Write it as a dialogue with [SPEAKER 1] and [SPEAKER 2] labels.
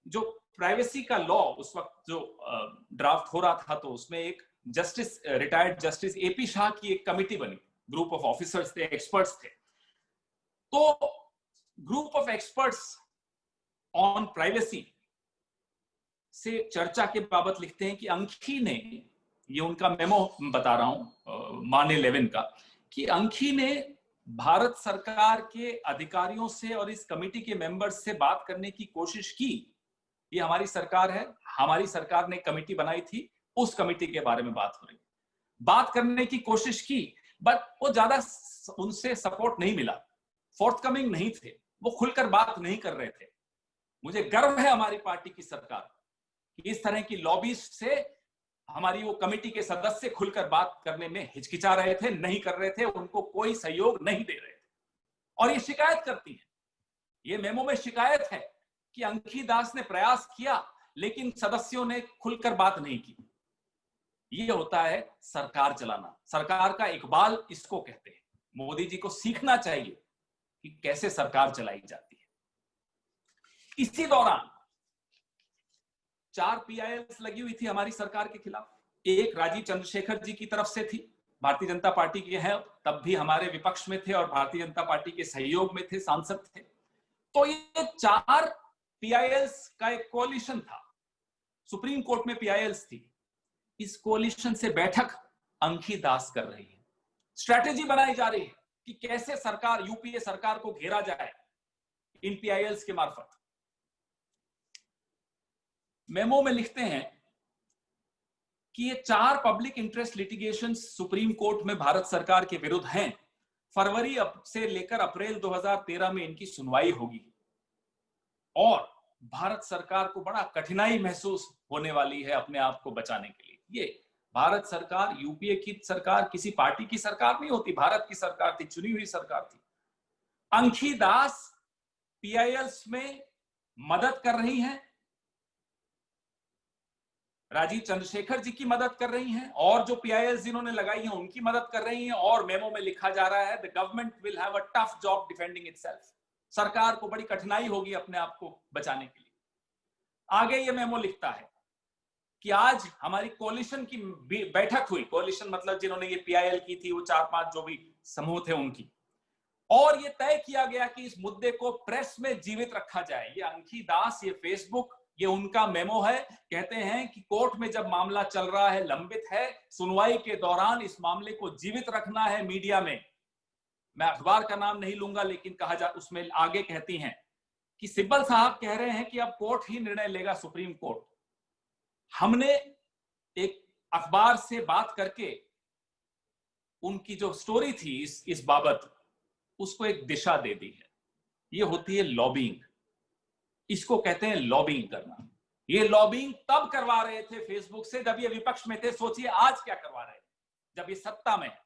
[SPEAKER 1] जो प्राइवेसी का लॉ उस वक्त जो ड्राफ्ट हो रहा था, तो उसमें एक justice, retired justice AP Shah की एक कमिटी बनी, ग्रुप ऑफ ऑफिसर्स थे, एक्सपर्ट्स थे। तो group of experts on privacy से चर्चा के बाबत लिखते हैं कि अंखी ने, ये उनका मेमो बता रहा हूं मान 11 का, कि अंखी ने भारत सरकार के अधिकारियों से और इस कमेटी के मेंबर्स से बात करने की कोशिश की। ये हमारी सरकार है, हमारी सरकार ने कमेटी बनाई थी, उस कमेटी के बारे में बात हो रही, बात करने की कोशिश की, बट वो ज्यादा उनसे सपोर्ट नहीं मिला, फोर्थकमिंग नहीं थे, वो खुलकर बात नहीं कर रहे थे। मुझे गर्व है हमारी पार्टी की सरकार कि इस तरह की लॉबीज से हमारी वो कमेटी के सदस्य खुलकर बात करने में हिचकिचा रहे थे, नहीं कर रहे थे, उनको कोई सहयोग नहीं दे रहे थे, और ये शिकायत करती है। ये मेमो में शिकायत है कि अंखी दास ने प्रयास किया लेकिन सदस्यों ने खुलकर बात नहीं की। ये होता है सरकार चलाना, सरकार का इकबाल इसको कहते हैं। मोदी जी को सीखना चाहिए कि कैसे सरकार चलाई जाती है। इसी दौरान 4 PILs लगी हुई थी हमारी सरकार के खिलाफ। एक राजीव चंद्रशेखर जी की तरफ से थी, भारतीय जनता पार्टी के हैं, तब भी हमारे विपक्ष में थे और भारतीय जनता पार्टी के सहयोग में थे, सांसद थे। तो ये 4 PILs का एक कोalition था, सुप्रीम कोर्ट में PILs थी। इस कोalition से बैठक अंखी दास कर रही है, स्ट्रैटेजी बनाई जा रही है कि कैसे सरकार, यूपीए सरकार को घेरा जाए इन PILs के मार्फत। मेमो में लिखते हैं कि ये 4 public interest litigation supreme court में भारत सरकार के विरुद्ध हैं। फरवरी से लेकर अप्रैल 2013 में इनकी सुनवाई होगी और भारत सरकार को बड़ा कठिनाई महसूस होने वाली है अपने आप को बचाने के लिए। ये भारत सरकार, यूपीए की सरकार किसी पार्टी की सरकार नहीं होती, भारत की सरकार थी, चुनी हुई सरकार थी। अंखी दास PILs में मदद कर रही हैं, राजीव चंद्रशेखर जी की मदद कर रही हैं, और जो PILs जिन्होंने लगाई हैं उनकी मदद कर रही हैं। और मेमो में लिखा जा रहा है, the government will have a tough job defending itself. सरकार को बड़ी कठिनाई होगी अपने आप को बचाने के लिए। आगे ये मेमो लिखता है कि आज हमारी कोalition की बैठक हुई, कोalition मतलब जिन्होंने ये PIL की थी, वो 4-5 जो भी समूह थे उनकी, और ये तय किया गया कि इस मुद्दे को प्रेस में जीवित रखा जाए। ये अंखी दास, ये फेसबुक, ये उनका मेमो है। कहते हैं कि कोर्ट में जब मामला चल रहा है, लंबित है, सुनवाई के दौरान इस मामले को जीवित रखना है मीडिया में। मैं अखबार का नाम नहीं लूंगा, लेकिन कहा जा, उसमें आगे कहती हैं कि सिब्बल साहब कह रहे हैं कि अब कोर्ट ही निर्णय लेगा, सुप्रीम कोर्ट। हमने एक अखबार से बात करके उनकी जो स्टोरी थी इस बाबत, उसको एक दिशा दे दी है। ये होती है लॉबिंग, इसको कहते हैं लॉबिंग करना। ये लॉबिंग तब करवा रहे थे फेसबुक से जब ये विपक्ष में थे, सोचिए आज क्या करवा रहे हैं जब ये सत्ता में है।